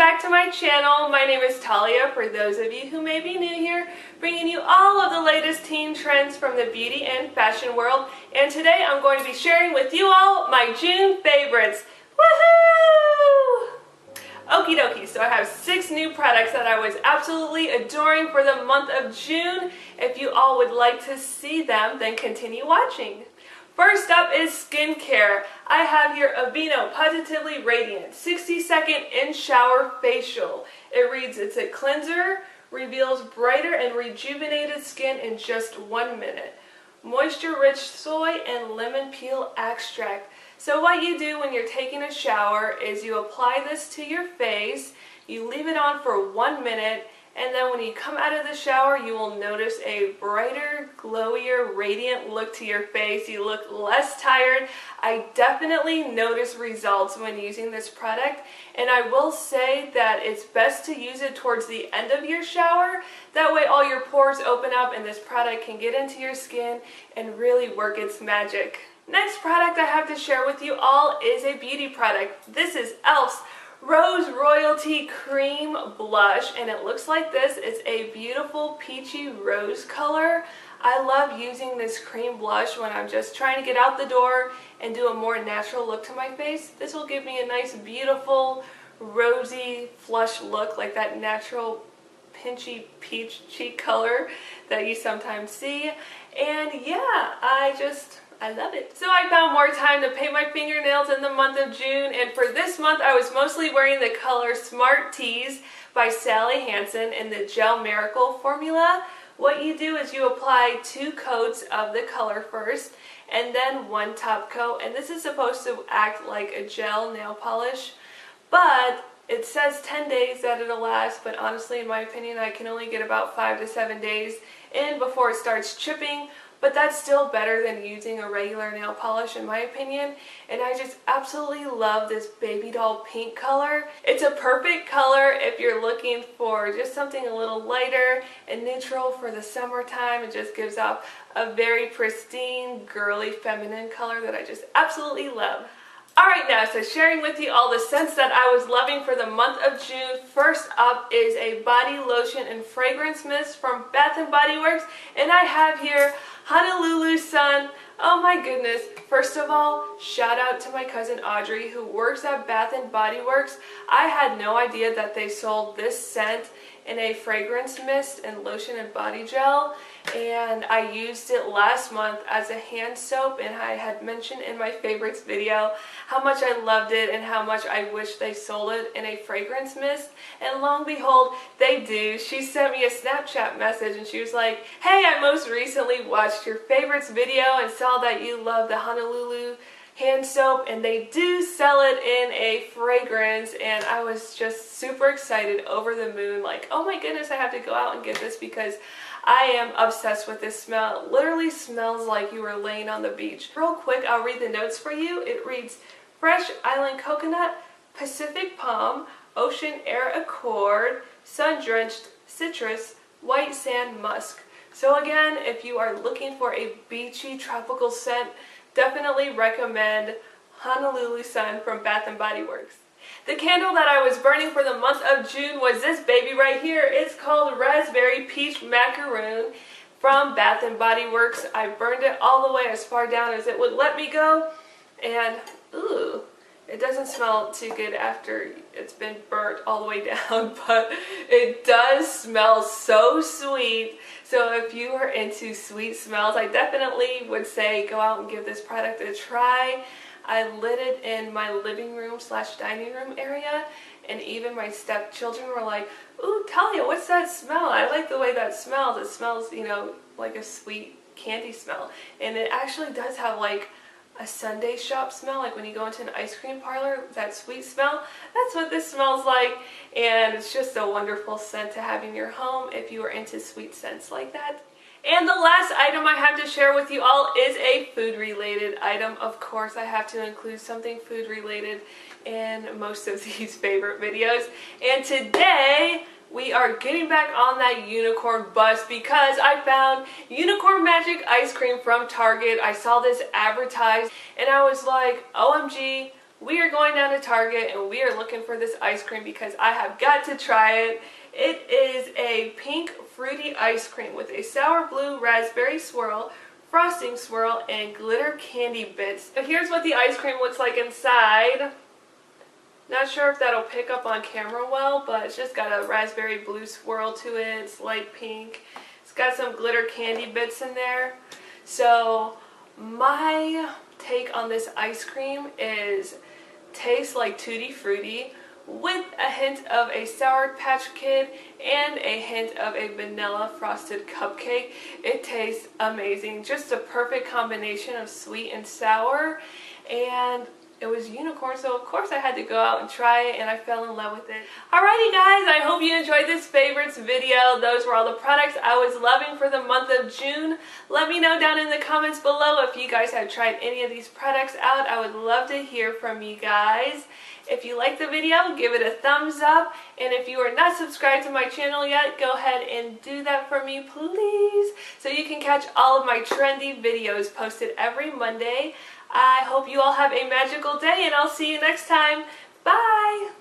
back to my channel. My name is Talia, for those of you who may be new here, bringing you all of the latest teen trends from the beauty and fashion world. And today I'm going to be sharing with you all my June favorites. Woohoo! Okie dokie, so I have 6 new products that I was absolutely adoring for the month of June. If you all would like to see them, then continue watching. First up is skincare. I have here Aveeno Positively Radiant 60-second in-shower facial. It reads, it's a cleanser, reveals brighter and rejuvenated skin in just 1 minute. Moisture-rich soy and lemon peel extract. So what you do when you're taking a shower is you apply this to your face, you leave it on for 1 minute, and then when you come out of the shower, you will notice a brighter, glowier, radiant look to your face. You look less tired. I definitely notice results when using this product, and I will say that it's best to use it towards the end of your shower. That way all your pores open up and this product can get into your skin and really work its magic. Next product I have to share with you all is a beauty product. This is e.l.f.'s Rose Royalty Cream Blush, and it looks like this. It's a beautiful peachy rose color. I love using this cream blush when I'm just trying to get out the door and do a more natural look to my face. This will give me a nice, beautiful, rosy, flush look, like that natural pinchy peach cheek color that you sometimes see. And yeah, I love it. So I found more time to paint my fingernails in the month of June, and for this month I was mostly wearing the color Smartease by Hansen in the Gel Miracle formula. What you do is you apply 2 coats of the color first and then 1 top coat, and this is supposed to act like a gel nail polish, but it says 10 days that it'll last, but honestly in my opinion I can only get about 5 to 7 days in before it starts chipping. But that's still better than using a regular nail polish in my opinion. And I just absolutely love this baby doll pink color. It's a perfect color if you're looking for just something a little lighter and neutral for the summertime. It just gives off a very pristine, girly, feminine color that I just absolutely love. Alright now, so sharing with you all the scents that I was loving for the month of June. First up is a body lotion and fragrance mist from Bath & Body Works. And I have here Honolulu Sun. Oh my goodness. First of all, shout out to my cousin Audrey who works at Bath & Body Works. I had no idea that they sold this scent in a fragrance mist and lotion and body gel, and I used it last month as a hand soap, and I had mentioned in my favorites video how much I loved it and how much I wish they sold it in a fragrance mist, and lo and behold they do. She sent me a Snapchat message and she was like, hey, I most recently watched your favorites video and saw that you love the Honolulu hand soap, and they do sell it in a fragrance, and I was just super excited, over the moon, like, oh my goodness, I have to go out and get this because I am obsessed with this smell. It literally smells like you were laying on the beach. Real quick, I'll read the notes for you. It reads, fresh island coconut, Pacific palm, ocean air accord, sun-drenched citrus, white sand musk. So again, if you are looking for a beachy tropical scent, definitely recommend Honolulu Sun from Bath & Body Works. The candle that I was burning for the month of June was this baby right here. It's called Raspberry Peach Macaron from Bath & Body Works. I burned it all the way as far down as it would let me go, and ooh, it doesn't smell too good after it's been burnt all the way down, but it does smell so sweet. So if you are into sweet smells, I definitely would say go out and give this product a try. I lit it in my living room / dining room area, and even my stepchildren were like, ooh, Talia, what's that smell? I like the way that smells. It smells, you know, like a sweet candy smell. And it actually does have like a Sunday shop smell, like when you go into an ice cream parlor, that sweet smell. That's what this smells like, and it's just a wonderful scent to have in your home if you are into sweet scents like that. And the last item I have to share with you all is a food related item. Of course, I have to include something food related in most of these favorite videos, and today we are getting back on that unicorn bus because I found Unicorn Magic ice cream from Target. I saw this advertised and I was like, OMG, we are going down to Target and we are looking for this ice cream because I have got to try it. It is a pink fruity ice cream with a sour blue raspberry swirl, frosting swirl, and glitter candy bits. So here's what the ice cream looks like inside. Not sure if that'll pick up on camera well, but it's just got a raspberry blue swirl to it. It's light pink. It's got some glitter candy bits in there. So my take on this ice cream is tastes like Tutti Frutti with a hint of a Sour Patch Kid and a hint of a vanilla frosted cupcake. It tastes amazing. Just a perfect combination of sweet and sour, and it was unicorn, so of course I had to go out and try it, and I fell in love with it. Alrighty guys, I hope you enjoyed this favorites video. Those were all the products I was loving for the month of June. Let me know down in the comments below if you guys have tried any of these products out. I would love to hear from you guys. If you liked the video, give it a thumbs up, and if you are not subscribed to my channel yet, go ahead and do that for me, please, so you can catch all of my trendy videos posted every Monday. I hope you all have a magical day, and I'll see you next time. Bye!